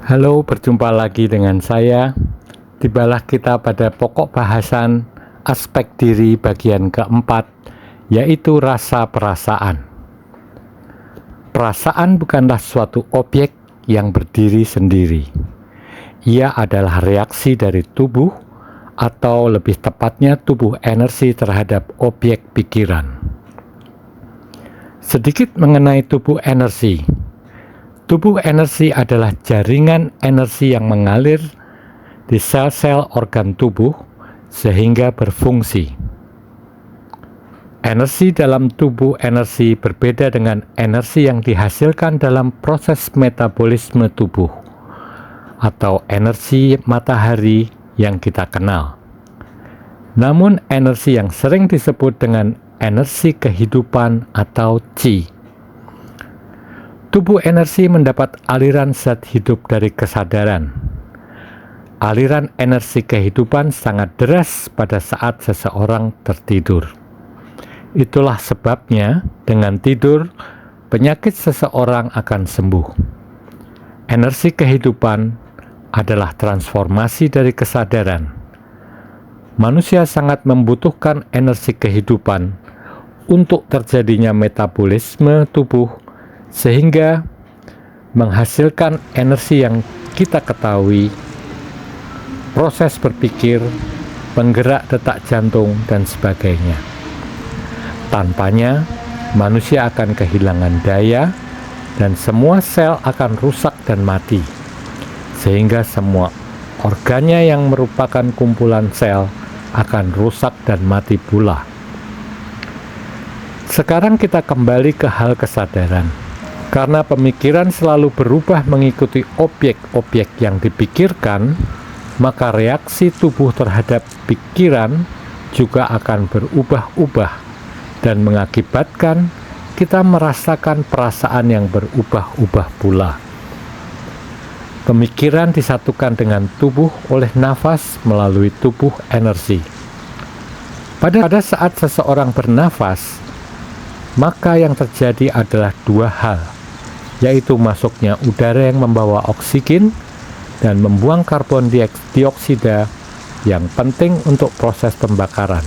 Halo, berjumpa lagi dengan saya. Tibalah kita pada pokok bahasan aspek diri bagian keempat, yaitu rasa perasaan. Perasaan bukanlah suatu objek yang berdiri sendiri. Ia adalah reaksi dari tubuh, atau lebih tepatnya tubuh energi terhadap objek pikiran. Sedikit mengenai tubuh energi. Tubuh energi adalah jaringan energi yang mengalir di sel-sel organ tubuh sehingga berfungsi. Energi dalam tubuh energi berbeda dengan energi yang dihasilkan dalam proses metabolisme tubuh atau energi matahari yang kita kenal. Namun energi yang sering disebut dengan energi kehidupan atau Qi. Tubuh energi mendapat aliran zat hidup dari kesadaran. Aliran energi kehidupan sangat deras pada saat seseorang tertidur. Itulah sebabnya dengan tidur, penyakit seseorang akan sembuh. Energi kehidupan adalah transformasi dari kesadaran. Manusia sangat membutuhkan energi kehidupan untuk terjadinya metabolisme tubuh, sehingga menghasilkan energi yang kita ketahui, proses berpikir, penggerak detak jantung, dan sebagainya. Tanpanya, manusia akan kehilangan daya dan semua sel akan rusak dan mati, sehingga semua organnya yang merupakan kumpulan sel akan rusak dan mati pula. Sekarang kita kembali ke hal kesadaran. Karena pemikiran selalu berubah mengikuti objek-objek yang dipikirkan, maka reaksi tubuh terhadap pikiran juga akan berubah-ubah dan mengakibatkan kita merasakan perasaan yang berubah-ubah pula. Pemikiran disatukan dengan tubuh oleh nafas melalui tubuh energi. Pada saat seseorang bernafas, maka yang terjadi adalah dua hal, yaitu masuknya udara yang membawa oksigen dan membuang karbon dioksida yang penting untuk proses pembakaran,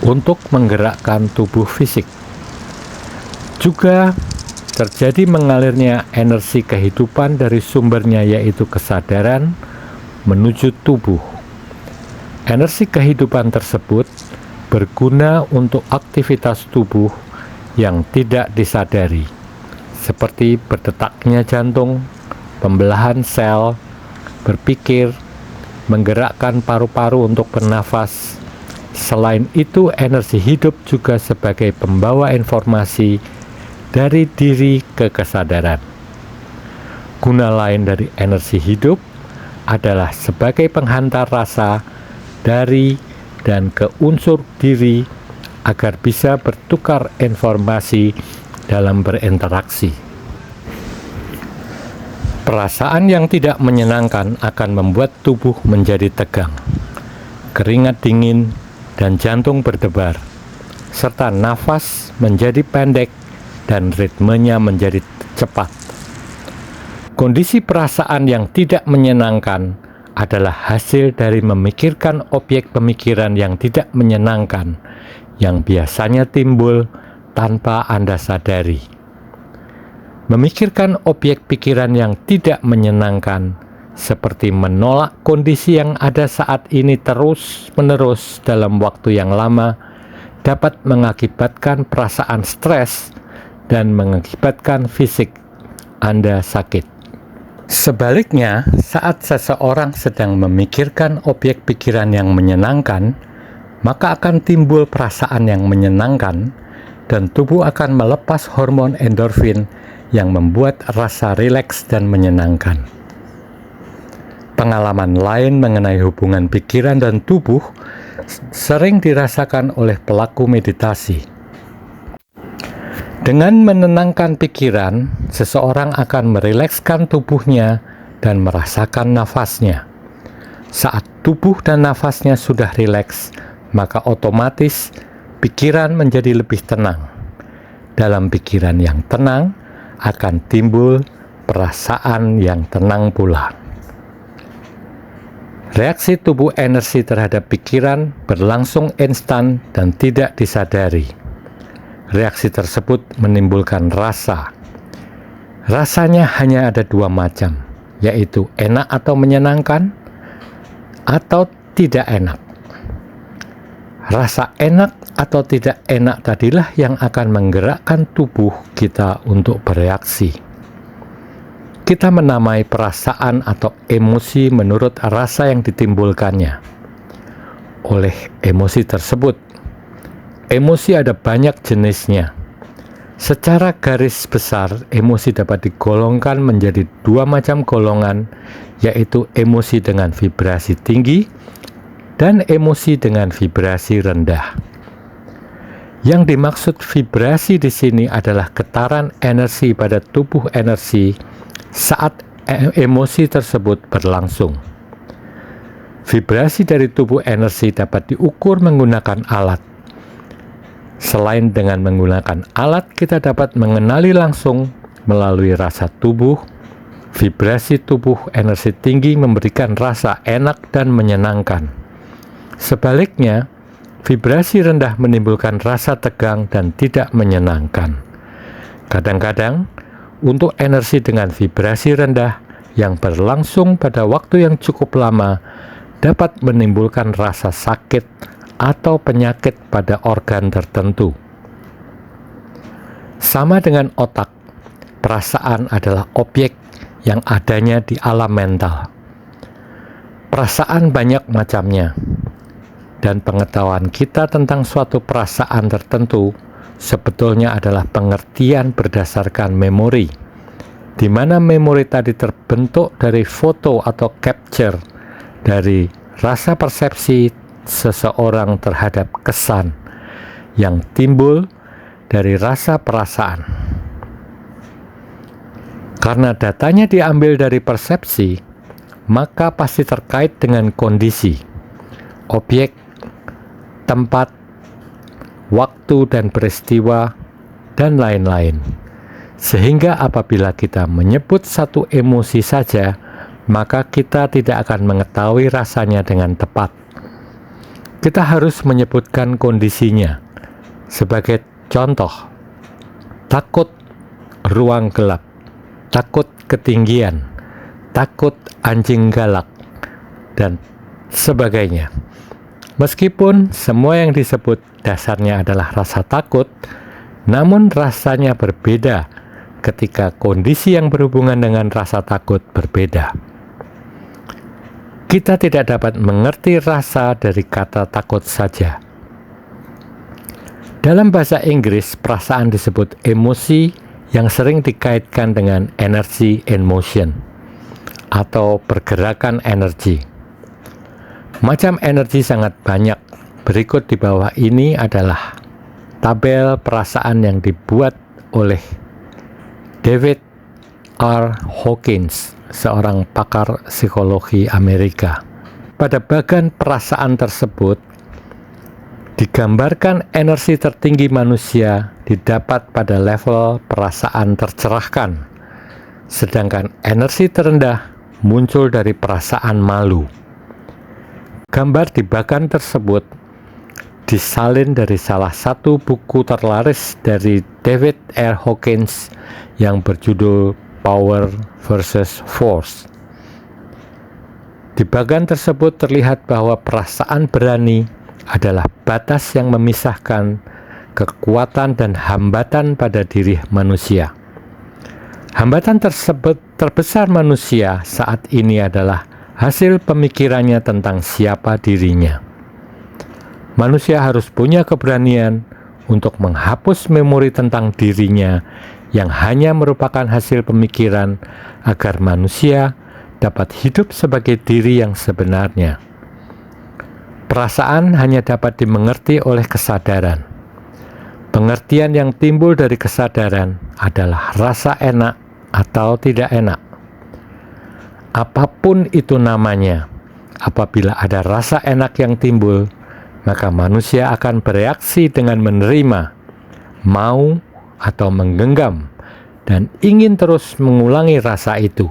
untuk menggerakkan tubuh fisik. Juga terjadi mengalirnya energi kehidupan dari sumbernya, yaitu kesadaran, menuju tubuh. Energi kehidupan tersebut berguna untuk aktivitas tubuh yang tidak disadari, seperti berdetaknya jantung, pembelahan sel, berpikir, menggerakkan paru-paru untuk bernafas. Selain itu, energi hidup juga sebagai pembawa informasi dari diri ke kesadaran. Guna lain dari energi hidup adalah sebagai penghantar rasa dari dan ke unsur diri agar bisa bertukar informasi dalam berinteraksi. Perasaan yang tidak menyenangkan akan membuat tubuh menjadi tegang, keringat dingin, dan jantung berdebar, serta nafas menjadi pendek dan ritmenya menjadi cepat. Kondisi perasaan yang tidak menyenangkan adalah hasil dari memikirkan objek pemikiran yang tidak menyenangkan, yang biasanya timbul tanpa Anda sadari. Memikirkan objek pikiran yang tidak menyenangkan, seperti menolak kondisi yang ada saat ini terus-menerus dalam waktu yang lama, dapat mengakibatkan perasaan stres dan mengakibatkan fisik Anda sakit. Sebaliknya, saat seseorang sedang memikirkan objek pikiran yang menyenangkan, maka akan timbul perasaan yang menyenangkan dan tubuh akan melepas hormon endorfin yang membuat rasa rileks dan menyenangkan. Pengalaman lain mengenai hubungan pikiran dan tubuh sering dirasakan oleh pelaku meditasi. Dengan menenangkan pikiran, seseorang akan merilekskan tubuhnya dan merasakan nafasnya. Saat tubuh dan nafasnya sudah rileks, maka otomatis pikiran menjadi lebih tenang. Dalam pikiran yang tenang akan timbul perasaan yang tenang pula. Reaksi tubuh energi terhadap pikiran berlangsung instan dan tidak disadari. Reaksi tersebut menimbulkan rasa. Rasanya hanya ada dua macam, yaitu enak atau menyenangkan, atau tidak enak. Rasa enak atau tidak enak tadilah yang akan menggerakkan tubuh kita untuk bereaksi. Kita menamai perasaan atau emosi menurut rasa yang ditimbulkannya. Oleh emosi tersebut, emosi ada banyak jenisnya. Secara garis besar, emosi dapat digolongkan menjadi dua macam golongan, yaitu emosi dengan vibrasi tinggi dan emosi dengan vibrasi rendah. Yang dimaksud vibrasi di sini adalah getaran energi pada tubuh energi saat emosi tersebut berlangsung. Vibrasi dari tubuh energi dapat diukur menggunakan alat. Selain dengan menggunakan alat, kita dapat mengenali langsung melalui rasa tubuh. Vibrasi tubuh energi tinggi memberikan rasa enak dan menyenangkan. Sebaliknya, vibrasi rendah menimbulkan rasa tegang dan tidak menyenangkan. Kadang-kadang, untuk energi dengan vibrasi rendah yang berlangsung pada waktu yang cukup lama dapat menimbulkan rasa sakit atau penyakit pada organ tertentu. Sama dengan otak, perasaan adalah objek yang adanya di alam mental. Perasaan banyak macamnya, dan pengetahuan kita tentang suatu perasaan tertentu sebetulnya adalah pengertian berdasarkan memori, di mana memori tadi terbentuk dari foto atau capture dari rasa persepsi seseorang terhadap kesan yang timbul dari rasa perasaan. Karena datanya diambil dari persepsi, maka pasti terkait dengan kondisi, objek, tempat, waktu dan peristiwa, dan lain-lain. Sehingga apabila kita menyebut satu emosi saja, maka kita tidak akan mengetahui rasanya dengan tepat. Kita harus menyebutkan kondisinya. Sebagai contoh, takut ruang gelap, takut ketinggian, takut anjing galak, dan sebagainya. Meskipun semua yang disebut dasarnya adalah rasa takut, namun rasanya berbeda ketika kondisi yang berhubungan dengan rasa takut berbeda. Kita tidak dapat mengerti rasa dari kata takut saja. Dalam bahasa Inggris, perasaan disebut emosi yang sering dikaitkan dengan energy in motion atau pergerakan energi. Macam energi sangat banyak. Berikut di bawah ini adalah tabel perasaan yang dibuat oleh David R. Hawkins, seorang pakar psikologi Amerika. Pada bagian perasaan tersebut digambarkan energi tertinggi manusia didapat pada level perasaan tercerahkan, sedangkan energi terendah muncul dari perasaan malu. Gambar di bagian tersebut disalin dari salah satu buku terlaris dari David R. Hawkins yang berjudul Power versus Force. Di bagian tersebut terlihat bahwa perasaan berani adalah batas yang memisahkan kekuatan dan hambatan pada diri manusia. Hambatan tersebut terbesar manusia saat ini adalah hasil pemikirannya tentang siapa dirinya. Manusia harus punya keberanian untuk menghapus memori tentang dirinya yang hanya merupakan hasil pemikiran agar manusia dapat hidup sebagai diri yang sebenarnya. Perasaan hanya dapat dimengerti oleh kesadaran. Pengertian yang timbul dari kesadaran adalah rasa enak atau tidak enak. Apapun itu namanya, apabila ada rasa enak yang timbul, maka manusia akan bereaksi dengan menerima, mau, atau menggenggam, dan ingin terus mengulangi rasa itu.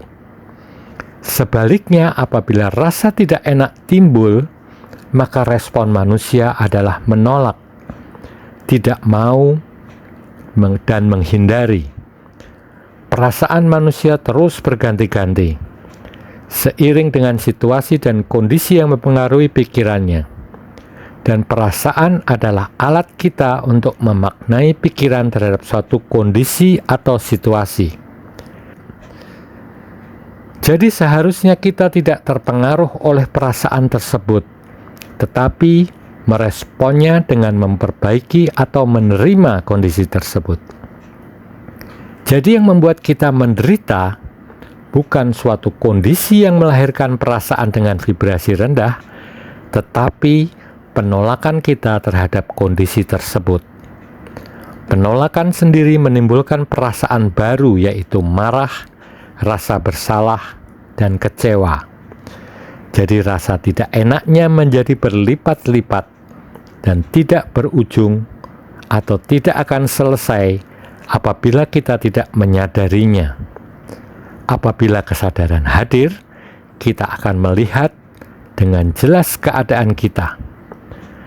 Sebaliknya, apabila rasa tidak enak timbul, maka respon manusia adalah menolak, tidak mau, dan menghindari. Perasaan manusia terus berganti-ganti, seiring dengan situasi dan kondisi yang mempengaruhi pikirannya. Dan perasaan adalah alat kita untuk memaknai pikiran terhadap suatu kondisi atau situasi. Jadi seharusnya kita tidak terpengaruh oleh perasaan tersebut, tetapi meresponnya dengan memperbaiki atau menerima kondisi tersebut. Jadi yang membuat kita menderita bukan suatu kondisi yang melahirkan perasaan dengan vibrasi rendah, tetapi penolakan kita terhadap kondisi tersebut. Penolakan sendiri menimbulkan perasaan baru, yaitu marah, rasa bersalah, dan kecewa. Jadi rasa tidak enaknya menjadi berlipat-lipat dan tidak berujung atau tidak akan selesai apabila kita tidak menyadarinya. Apabila kesadaran hadir, kita akan melihat dengan jelas keadaan kita.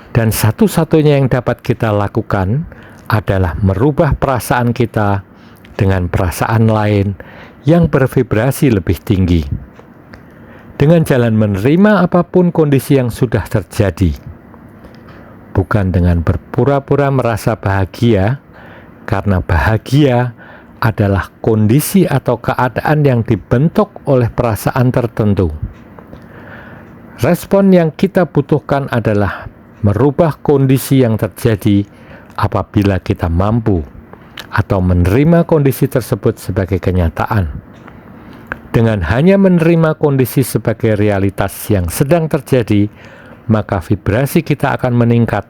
Dan satu-satunya yang dapat kita lakukan adalah merubah perasaan kita dengan perasaan lain yang bervibrasi lebih tinggi. Dengan jalan menerima apapun kondisi yang sudah terjadi. Bukan dengan berpura-pura merasa bahagia, karena bahagia adalah kondisi atau keadaan yang dibentuk oleh perasaan tertentu. Respon yang kita butuhkan adalah merubah kondisi yang terjadi apabila kita mampu atau menerima kondisi tersebut sebagai kenyataan. Dengan hanya menerima kondisi sebagai realitas yang sedang terjadi, maka vibrasi kita akan meningkat.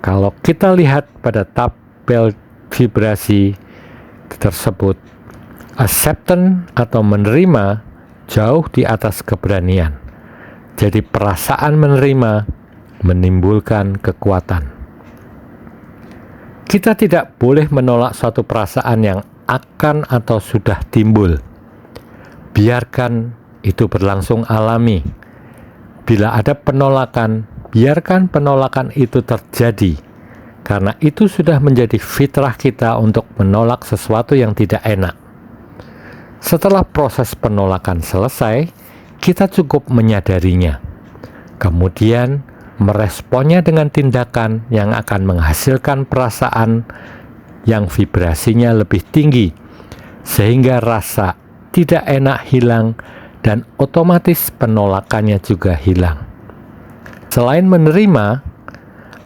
Kalau kita lihat pada tabel vibrasi tersebut, acceptance atau menerima jauh di atas keberanian. Jadi perasaan menerima menimbulkan kekuatan. Kita tidak boleh menolak suatu perasaan yang akan atau sudah timbul. Biarkan itu berlangsung alami. Bila ada penolakan, biarkan penolakan itu terjadi, karena itu sudah menjadi fitrah kita untuk menolak sesuatu yang tidak enak. Setelah proses penolakan selesai, kita cukup menyadarinya. Kemudian meresponnya dengan tindakan yang akan menghasilkan perasaan yang vibrasinya lebih tinggi, sehingga rasa tidak enak hilang dan otomatis penolakannya juga hilang. Selain menerima,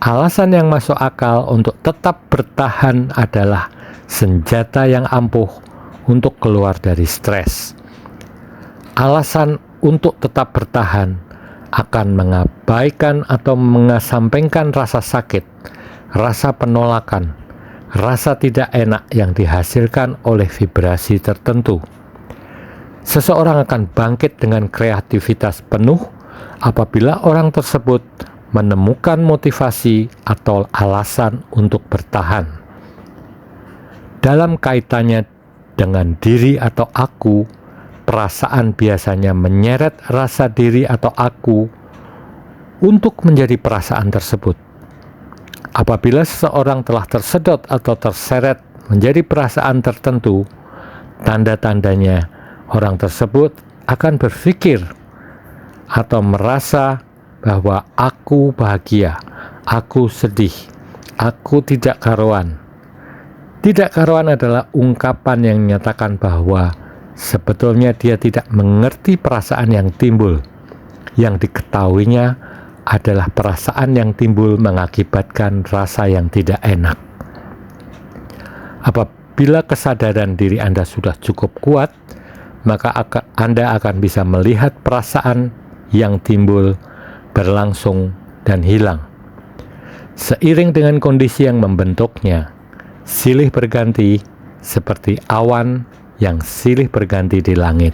alasan yang masuk akal untuk tetap bertahan adalah senjata yang ampuh untuk keluar dari stres. Alasan untuk tetap bertahan akan mengabaikan atau mengesampingkan rasa sakit, rasa penolakan, rasa tidak enak yang dihasilkan oleh vibrasi tertentu. Seseorang akan bangkit dengan kreativitas penuh apabila orang tersebut menemukan motivasi atau alasan untuk bertahan. Dalam kaitannya dengan diri atau aku, perasaan biasanya menyeret rasa diri atau aku untuk menjadi perasaan tersebut. Apabila seseorang telah tersedot atau terseret menjadi perasaan tertentu, tanda-tandanya orang tersebut akan berpikir atau merasa bahwa aku bahagia, aku sedih, aku tidak karuan. Tidak karuan adalah ungkapan yang menyatakan bahwa sebetulnya dia tidak mengerti perasaan yang timbul. Yang diketahuinya adalah perasaan yang timbul mengakibatkan rasa yang tidak enak. Apabila kesadaran diri Anda sudah cukup kuat, maka Anda akan bisa melihat perasaan yang timbul, berlangsung, dan hilang. Seiring dengan kondisi yang membentuknya, silih berganti seperti awan yang silih berganti di langit.